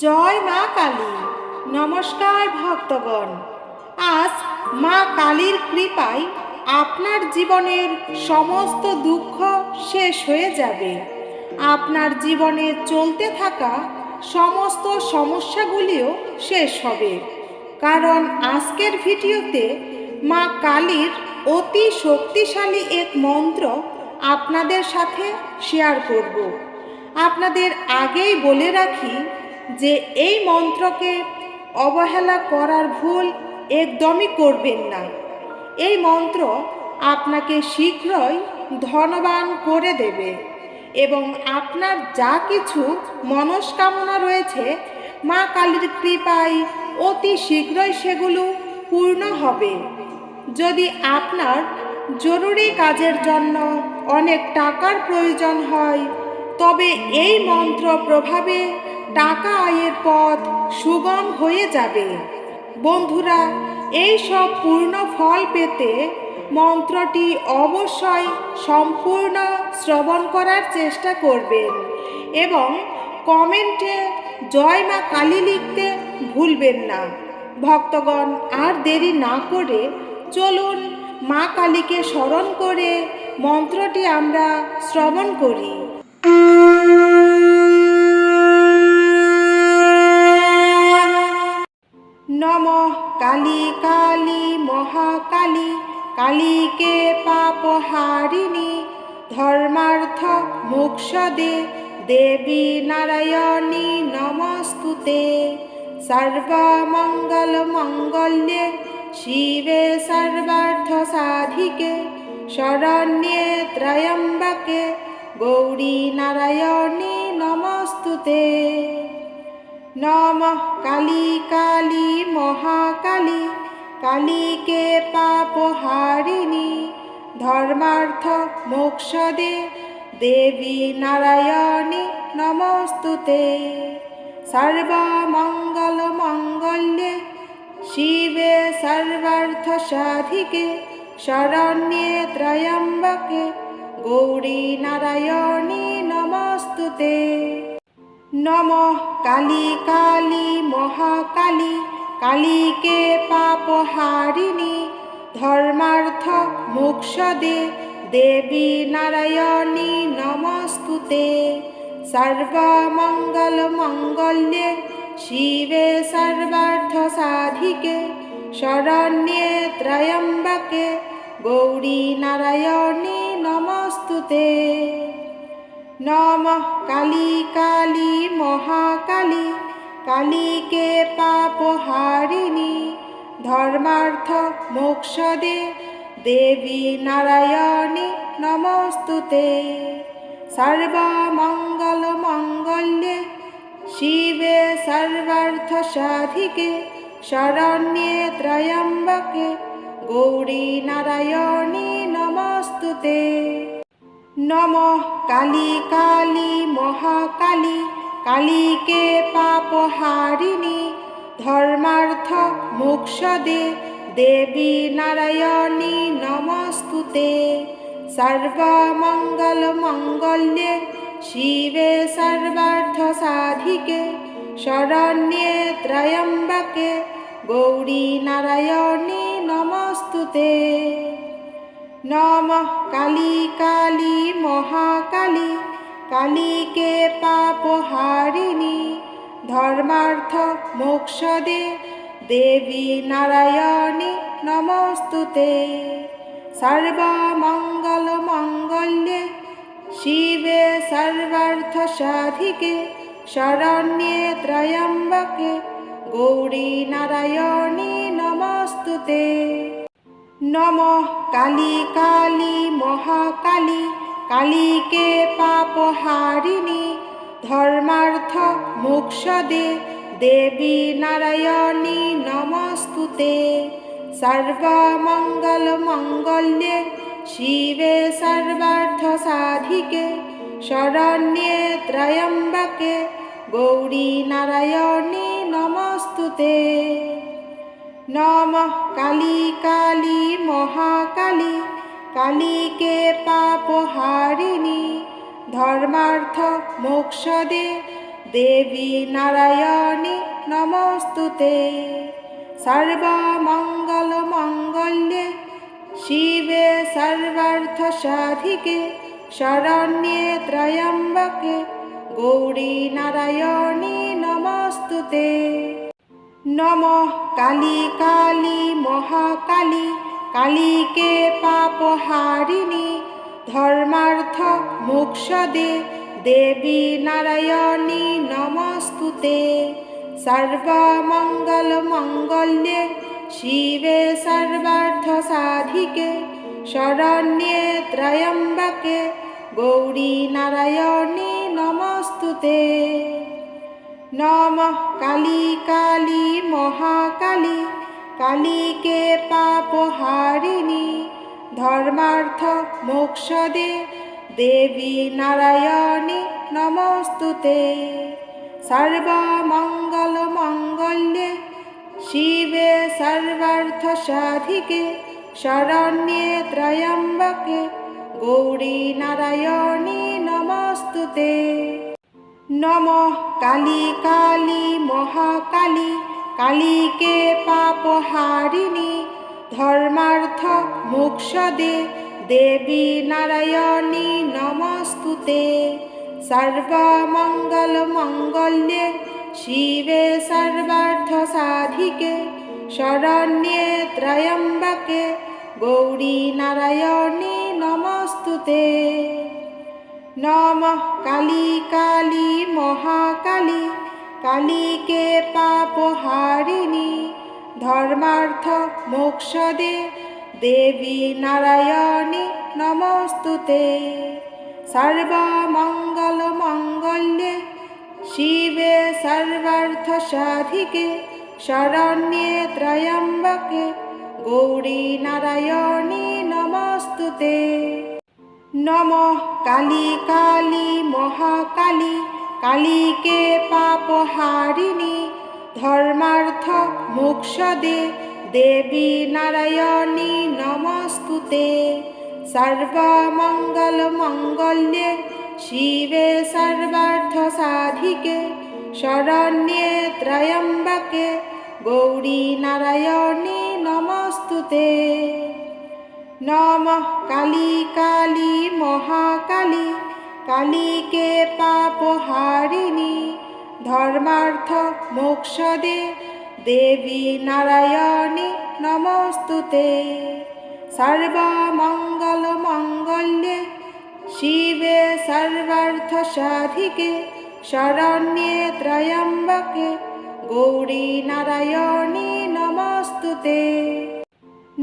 জয় মা কালী। নমস্কার ভক্তগণ। আজ মা কালীর কৃপায় আপনার জীবনের সমস্ত দুঃখ শেষ হয়ে যাবে। আপনার জীবনে চলতে থাকা সমস্ত সমস্যাগুলিও শেষ হবে। কারণ আজকের ভিডিওতে মা কালীর অতি শক্তিশালী এক মন্ত্র আপনাদের সাথে শেয়ার করব। আপনাদের আগেই বলে রাখি যে এই মন্ত্রকে অবহেলা করার ভুল একদমই করবেন না। এই মন্ত্র আপনাকে শীঘ্রই ধনবান করে দেবে এবং আপনার যা কিছু মনস্কামনা রয়েছে মা কালীর কৃপায় অতি শীঘ্রই সেগুলো পূর্ণ হবে। যদি আপনার জরুরি কাজের জন্য অনেক টাকার প্রয়োজন হয়, তবে এই মন্ত্র প্রভাবে টাকা আয়ের পথ সুগম হয়ে যাবে। বন্ধুরা, এই সব পূর্ণ ফল পেতে মন্ত্রটি অবশ্যই সম্পূর্ণ শ্রবণ করার চেষ্টা করবেন এবং কমেন্টে জয় মা কালী লিখতে ভুলবেন না। ভক্তগণ, আর দেরি না করে চলুন মা কালীকে স্মরণ করে মন্ত্রটি আমরা শ্রবণ করি। নমঃ কালী কালী মহাকালী, কালীকে পাপহারিণী, ধর্মার্থ মোক্ষদে দেবী নারায়ণী নমস্তুতে। সর্বমঙ্গল মঙ্গল্যে শিবে সর্বার্থ সাধিকে, শরণ্যে ত্র্যম্বকে গৌরী নারায়ণী নমস্তুতে। নমঃ কালী কালী মহাকালী, কালীকে পাপহারিণী, ধর্মার্থ মোক্ষদে দেবী নারায়ণী নমস্তুতে। সর্বমঙ্গল মঙ্গল্যে শিবে সর্বার্থ সাধিকে, শরণ্যে ত্র্যম্বকে গৌরী নারায়ণী নমস্তুতে। নমঃ কালী কালী মহাকালী, কালীকে পাপহারিণী, ধর্মার্থ মোক্ষদে দেবী নারায়ণী নমস্তুতে। সর্বমঙ্গল মঙ্গল্যে শিবে সর্বার্থ সাধিকে, শরণ্যে ত্র্যম্বকে গৌরী নারায়ণী নমস্তুতে। নমঃ কালী কালী মহাকালী, কালীকে পাপহারিণী, ধর্মার্থ মোক্ষদে দেবী নারায়ণী নমস্তুতে। সর্বমঙ্গল মঙ্গল্যে শিবে সর্বার্থ সাধিকে, শরণ্যে ত্র্যম্বকে গৌরী নারায়ণী নমস্তুতে। নমঃ কালী কালী মহাকালী, কালীকে পাপহারিণী, ধর্মার্থ মোক্ষদে দেবী নারায়ণী নমস্তুতে। সর্বমঙ্গল মঙ্গল্যে শিবে সর্বার্থ সাধিকে, শরণ্যে ত্র্যম্বকে গৌরী নারায়ণী নমস্তুতে। নমঃ কালী কালী মহাকালী, কালীকে পাপহারিণী, ধর্মার্থ মোক্ষদে দেবী নারায়ণী নমস্তুতে। সর্বমঙ্গল মঙ্গল্যে শিবে সর্বার্থ সাধিকে, শরণ্যে ত্র্যম্বকে গৌরী নারায়ণী নমস্তুতে। নমঃ কালী কালী মহাকালী, কালীকে পাপহারিণী, ধর্মার্থ মোক্ষদে দেবী নারায়ণী নমস্তুতে। সর্বমঙ্গল মঙ্গল্যে শিবে সর্বার্থ সাধিকে, শরণ্যে ত্র্যম্বকে গৌরী নারায়ণী নমস্তুতে। নমঃ কালী কালী মহাকালী, কালীকে পাপহারিণী, ধর্মার্থ মোক্ষদে দেবী নারায়ণী নমস্তুতে। সর্বমঙ্গলমঙ্গল্যে শিবে সর্বার্থসাধিকে শরণ্যে ত্র্যম্বকে গৌরী নারায়ণী নমস্তুতে। নমঃ কালী কালী মহাকালী কালীকে পাপহারিণী ধর্মার্থ মোক্ষদে দেবী নারায়ণী নমস্তুতে। সর্বমঙ্গলমঙ্গল্যে শিবে সর্বার্থসাধিকে শরণ্যে ত্র্যম্বকে গৌরী নারায়ণী নমস্তুতে। নমঃ কালী কালী মহাকালী কালীকে পাপহারিণী ধর্মার্থ মোক্ষদে দেবী নারায়ণী নমস্তুতে। সর্বমঙ্গলমঙ্গল্যে শিবে সর্বার্থসাধিকে শরণ্যে ত্র্যম্বকে গৌরী নারায়ণী নমস্তুতে। নমঃ কালী কালী মহাকালী কালীকে পাপহারিণী ধর্মার্থ মোক্ষদে দেবী নারায়ণী নমস্তুতে। সর্বমঙ্গলমঙ্গল্যে শিবে সর্বার্থসাধিকে শরণ্যে ত্র্যম্বকে গৌরী নারায়ণী নমস্তুতে। নমঃ কালী কালী মহাকালী কালীকে পাপহারিণী ধর্মার্থ মোক্ষদে দেবী নারায়ণী নমস্তুতে। সর্বমঙ্গলমঙ্গল্যে শিবে সর্বার্থসাধিকে শরণ্যে ত্র্যম্বকে গৌরী নারায়ণী নমস্তুতে। নমঃ কালী কালী মহাকালী কালীকে পাপহারিণী ধর্মার্থ মোক্ষদে দেবী নারায়ণী নমস্তুতে। সর্বমঙ্গলমঙ্গল্যে শিবে সর্বার্থসাধিকে শরণ্যে ত্র্যম্বকে গৌরী নারায়ণী নমস্তুতে। নমঃ কালী কালী মহাকালী কালীকে পাপহারিণী ধর্মার্থ মোক্ষদে দেবী নারায়ণী নমস্তুতে। সর্বমঙ্গলমঙ্গল্যে শিবে সর্বার্থসাধিকে শরণ্যে ত্র্যম্বকে গৌরী নারায়ণী নমস্তুতে।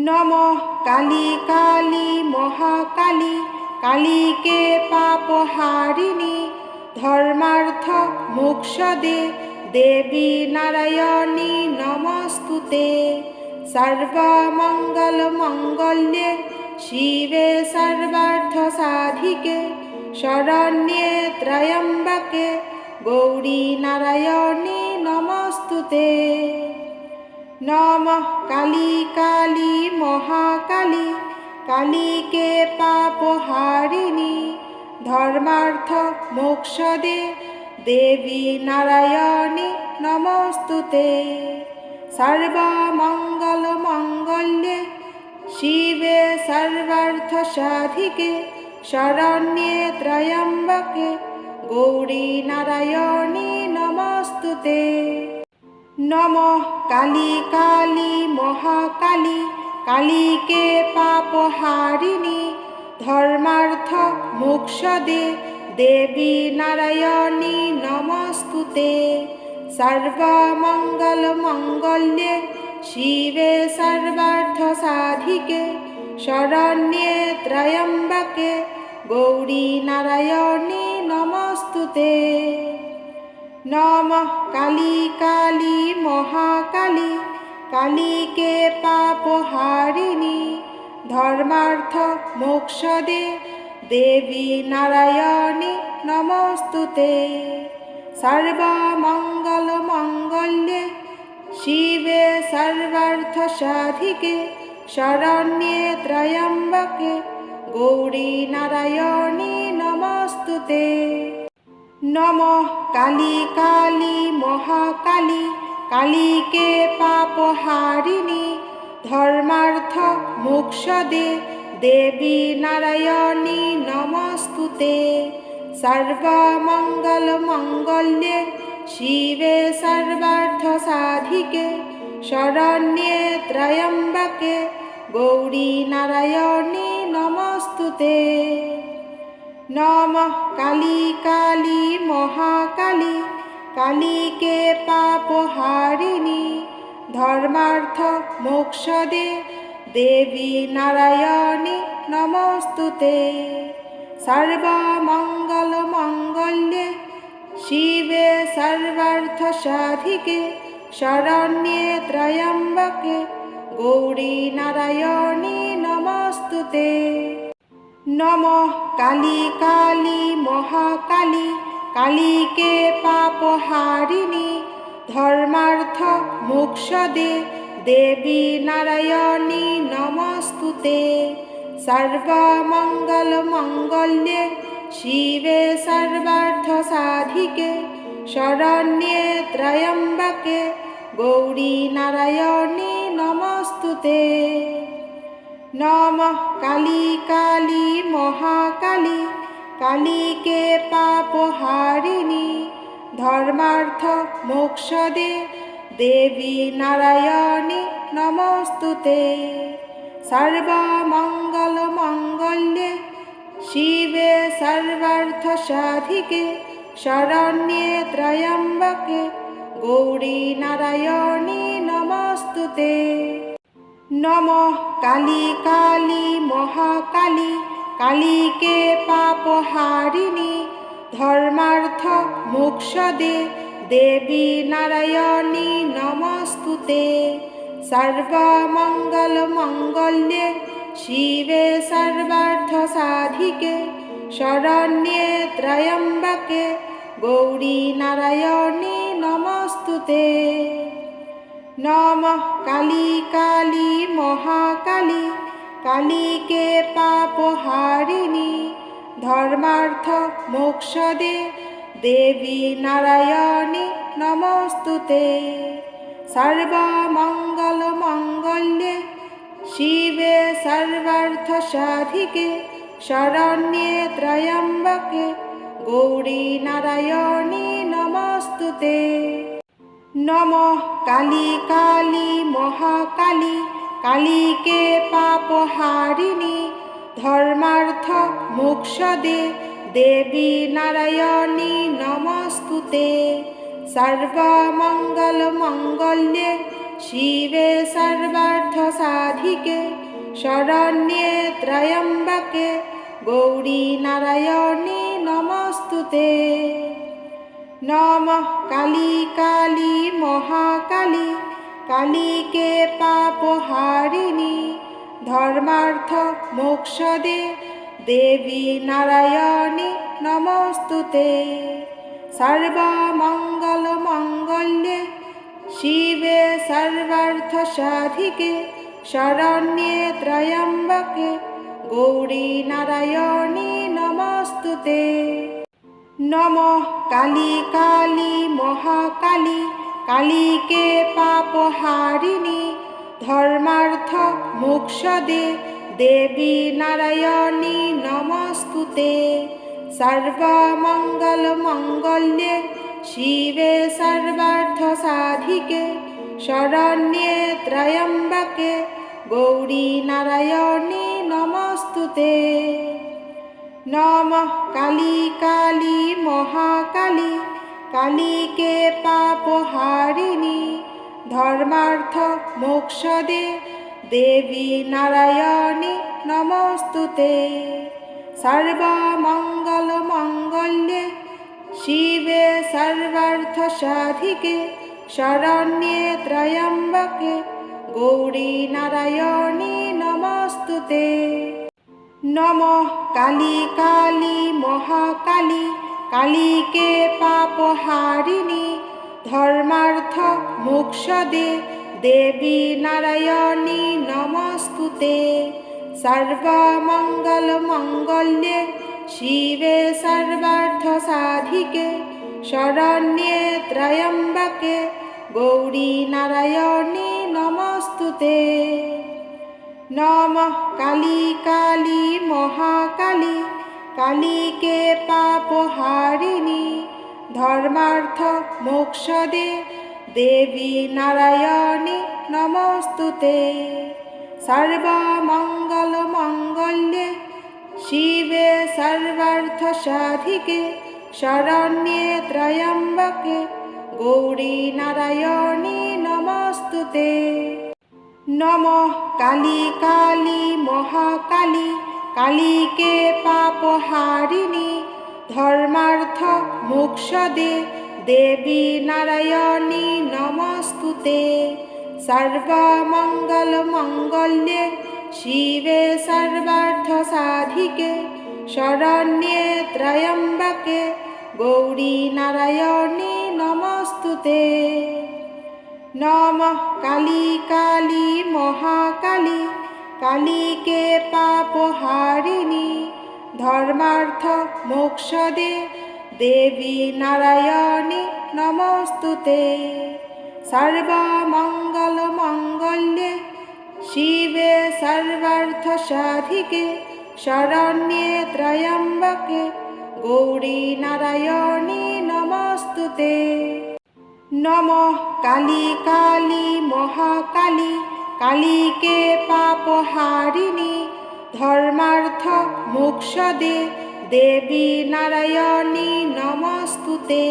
নমঃ কালী কালী মহাকালী কালীকে পাপহারিণী ধর্মার্থ মোক্ষদে দেবী নারায়ণী নমস্তুতে। সর্বমঙ্গলমঙ্গল্যে শিবে সর্বার্থসাধিকে শরণ্যে ত্র্যম্বকে গৌরী নারায়ণী নমস্তুতে। নমঃ কালী কালী মহাকালী কালীকে পাপহারিণী ধর্মার্থ মোক্ষদে দেবী নারায়ণী নমস্তুতে। সর্বমঙ্গলমঙ্গল্যে শিবে সর্বার্থসাধিকে শরণ্যে ত্র্যম্বকে গৌরী নারায়ণী নমস্তুতে। নমঃ কালী কালী মহাকালী কালীকে পাপহারিণী ধর্মার্থ মোক্ষদে দেবী নারায়ণী নমস্তুতে। সর্বমঙ্গলমঙ্গল্যে শিবে সর্বার্থসাধিকে শরণ্যে ত্র্যম্বকে গৌরী নারায়ণী নমস্তুতে। নমঃ কালী কালী মহাকালী কালীকে পাপহারিণী ধর্মার্থ মোক্ষদে দেবী নারায়ণী নমস্তুতে। সর্বমঙ্গলমঙ্গল্যে শিবে সর্বার্থসাধিকে শরণ্যে ত্র্যম্বকে গৌরী নারায়ণী নমস্তুতে। নমঃ কালী কালী মহাকালী কালীকে পাপহারিণী ধর্মার্থ মোক্ষদে দেবী নারায়ণী নমস্তুতে। সর্বমঙ্গলমঙ্গল্যে শিবে সর্বার্থসাধিকে শরণ্যে ত্র্যম্বকে গৌরী নারায়ণী নমস্তুতে। নমঃ কালী কালী মহাকালী কালীকে পাপহারিণী ধর্মার্থ মোক্ষদে দেবী নারায়ণী নমস্তুতে। সর্বমঙ্গলমঙ্গল্যে শিবে সর্বার্থসাধিকে শরণ্যে ত্র্যম্বকে গৌরী নারায়ণী নমস্তুতে। নমঃ কালী কালী মহাকালী কালীকে পাপহারিণী ধর্মার্থ মোক্ষদে দেবী নারায়ণী নমস্তুতে। সর্বমঙ্গলমঙ্গল্যে শিবে সর্বার্থসাধিকে শরণ্যে ত্র্যম্বকে গৌরী নারায়ণী নমস্তুতে। নমঃ কালী কালী মহাকালী কালীকে পাপহারিণী ধর্মার্থ মোক্ষদে দেবী নারায়ণী নমস্তুতে। সর্বমঙ্গলমঙ্গল্যে শিবে সর্বার্থসাধিকে শরণ্যে ত্র্যম্বকে গৌরী নারায়ণী নমস্তুতে। নমঃ কালী কালী মহাকালী কালীকে পাপহারিণী ধর্মার্থ মোক্ষদে দেবী নারায়ণী নমস্তুতে। সর্বমঙ্গলমঙ্গল্যে শিবে সর্বার্থসাধিকে শরণ্যে ত্র্যম্বকে গৌরী নারায়ণী নমস্তুতে। নমঃ কালী কালী মহাকালী কালীকে পাপহারিণী ধর্মার্থ মোক্ষদে দেবী নারায়ণী নমস্তুতে। সর্বমঙ্গলমঙ্গল্যে শিবে সর্বার্থসাধিকে শরণ্যে ত্র্যম্বকে গৌরী নারায়ণী নমস্তুতে। নমঃ কালী কালী মহাকালী কালীকে পাপহারিণী ধর্মার্থ মোক্ষদে দেবী নারায়ণী নমস্তুতে। সর্বমঙ্গলমঙ্গল্যে শিবে সর্বার্থসাধিকে শরণ্যে ত্র্যম্বকে গৌরী নারায়ণী নমস্তুতে। নমঃ কালী কালী মহাকালী কালীকে পাপহারিণী ধর্মার্থ মোক্ষদে দেবী নারায়ণী নমস্তুতে। সর্বমঙ্গলমঙ্গল্যে শিবে সর্বার্থসাধিকে শরণ্যে ত্র্যম্বকে গৌরী নারায়ণী নমস্তুতে। নমঃ কালী কালী মহাকালী কালীকে পাপহারিণী ধর্মার্থ মোক্ষদে দেবী নারায়ণী নমস্তুতে। সর্বমঙ্গলমঙ্গল্যে শিবে সর্বার্থসাধিকে শরণ্যে ত্র্যম্বকে গৌরী নারায়ণী নমস্তুতে। নমঃ কালী কালী মহাকালী কালীকে পাপহারিণী ধর্মার্থ মোক্ষদে দেবী নারায়ণী নমস্তুতে। সর্বমঙ্গলমঙ্গল্যে শিবে সর্বার্থসাধিকে শরণ্যে ত্র্যম্বকে গৌরী নারায়ণী নমস্তুতে। নমঃ কালী কালী মহাকালী কালীকে পাপহারিণী ধর্মার্থ মোক্ষদে দেবী নারায়ণী নমস্তুতে। সর্বমঙ্গলমঙ্গল্যে শিবে সর্বার্থসাধিকে শরণ্যে ত্র্যম্বকে গৌরী নারায়ণী নমস্তুতে। নমঃ কালী কালী মহাকালী কালীকে পাপহারিণী ধর্মার্থ মোক্ষদে দেবী নারায়ণী নমস্তুতে। সর্বমঙ্গল মঙ্গল্যে শিবে সর্বার্থ সাধিকে শরণ্যে ত্র্যম্বকে গৌরী নারায়ণী নমস্তুতে। নমঃ কালী কালী মহাকালী কালীকে পাপহারিণী ধর্মার্থ মোক্ষদে দেবী নারায়ণী নমস্তুতে। সর্বমঙ্গল মঙ্গল্যে শিবে সর্বার্থ সাধিকে শরণ্যে ত্র্যম্বকে গৌরী নারায়ণী নমস্তুতে। নমঃ কালী কালী মহাকালী কালীকে পাপহারিণী ধর্মার্থ মোক্ষদে দেবী নারায়ণী নমস্তুতে। সর্বমঙ্গল মঙ্গল্যে শিবে সর্বার্থ সাধিকে শরণ্যে ত্র্যম্বকে গৌরী নারায়ণী নমস্তুতে। নমঃ কালী কালী মহাকালী কালীকে পাপহারিণী ধর্মার্থ মোক্ষদে দেবী নারায়ণী নমস্তুতে।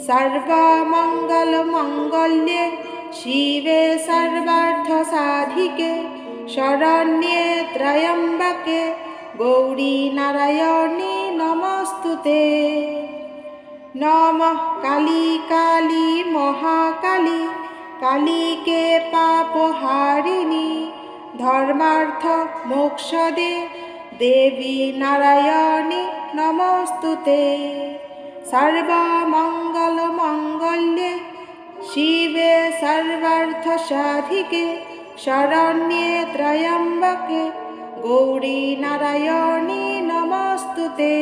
সর্বমঙ্গল মঙ্গল্যে শিবে সর্বার্থ সাধিকে শরণ্যে ত্র্যম্বকে গৌরী নারায়ণী নমস্তুতে। নমঃ কালী কালী মহাকালী কালীকে পাপহারিণী ধর্মার্থ মোক্ষদে দেবী নারায়ণী নমস্তুতে। সর্বমঙ্গল মঙ্গল্যে শিবে সর্বার্থ সাধিকে শরণ্যে ত্র্যম্বকে গৌরী নারায়ণী নমস্তুতে।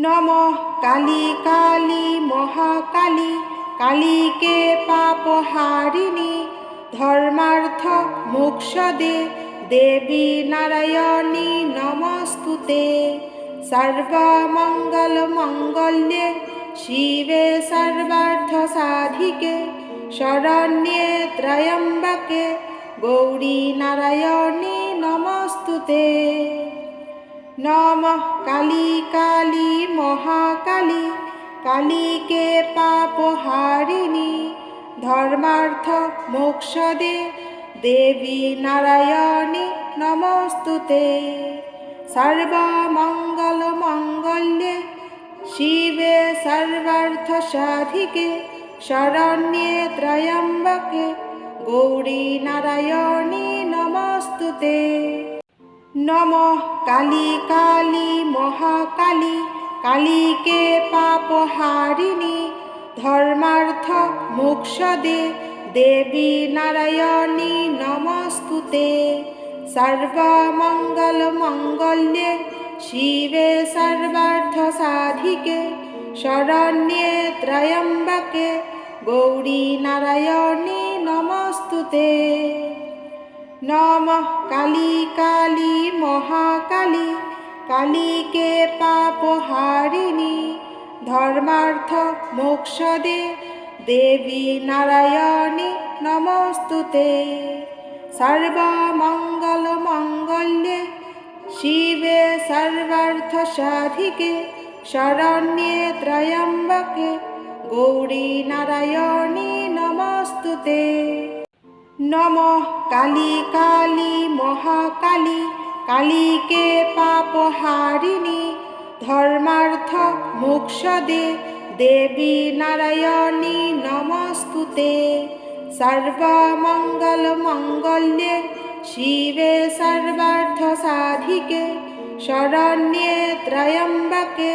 নমঃ কালী কালী মহাকালী কালীকে পাপহারিণী ধর্মার্থ মোক্ষদে দেবী নারায়ণী নমস্তুতে। সর্বমঙ্গল মঙ্গল্যে শিবে সর্বার্থ সাধিকে শরণ্যে ত্র্যম্বকে গৌরী নারায়ণী নমস্তুতে। নমঃ কালী কালী মহাকালী কালীকে পাপহারিণী ধর্মার্থ মোক্ষদে দেবী নারায়ণী নমস্তুতে। সর্বমঙ্গল মঙ্গল্যে শিবে সর্বার্থ সাধিকে শরণ্যে ত্র্যম্বকে গৌরী নারায়ণী নমস্তুতে। নমঃ কালী কালী মহাকালী কালীকে পাপহারিণী ধর্মার্থ মোক্ষদে দেবী নারায়ণী নমস্তুতে। সর্বমঙ্গল মঙ্গল্যে শিবে সর্বার্থ সাধিকে শরণ্যে ত্র্যম্বকে গৌরী নারায়ণী নমস্তুতে। নমঃ কালী কালী মহাকালী কালীকে পাপহারিণী ধর্মার্থ মোক্ষদে দেবী নারায়ণী নমস্তুতে। সর্বমঙ্গল মঙ্গল্যে শিবে সর্বার্থ সাধিকে শরণ্যে ত্র্যম্বকে গৌরী নারায়ণী নমস্তুতে। নমঃ কালী কালী মহাকালী কালীকে পাপহারিণী ধর্মার্থ মোক্ষদে দেবী নারায়ণী নমস্তুতে। সর্বমঙ্গল মঙ্গল্যে শিবে সর্বার্থ সাধিকে শরণ্যে ত্র্যম্বকে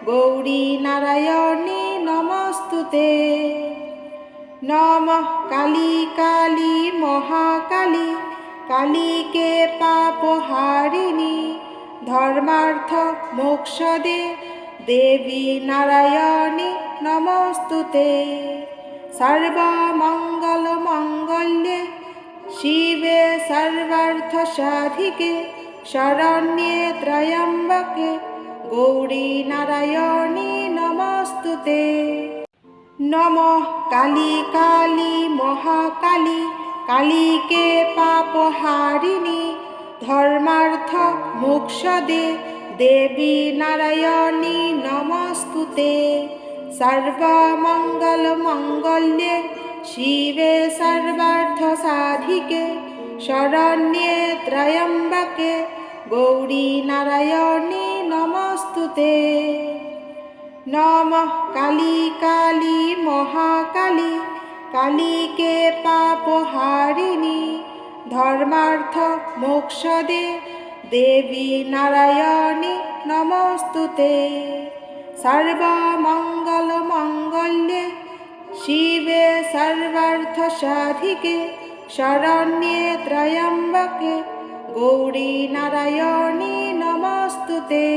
গৌরী নারায়ণী নমস্তুতে। নমঃ কালী কালী মহাকালী কালীকে পাপহারিণী ধর্মার্থ মোক্ষদে দেবী নারায়ণী নমস্তুতে। सर्वमङ्गलमङ्गल्ये शिवे सर्वार्थसाधिके शरण्ये त्र्यम्बके गौरी नारायणी नमस्तुते। नमः काली काली महाकाली कालीके पापहारिणी धर्मार्थ मोक्षदे देवी नारायणी नमस्तुते। सर्वमङ्गलमङ्गल्ये शिवे सर्वार्थसाधिके शरण्ये त्र्यम्बके गौरी नारायणी नमस्तुते। नमः काली काली महाकाली कालीके पापहारिणी धर्मार्थ मोक्षदे देवी नारायणी नमस्तुते। सर्वमङ्गलमङ्गल्ये शिवे सर्वार्थसाधिके शरण्ये त्र्यम्बके गौरी नारायणी नमस्तुते।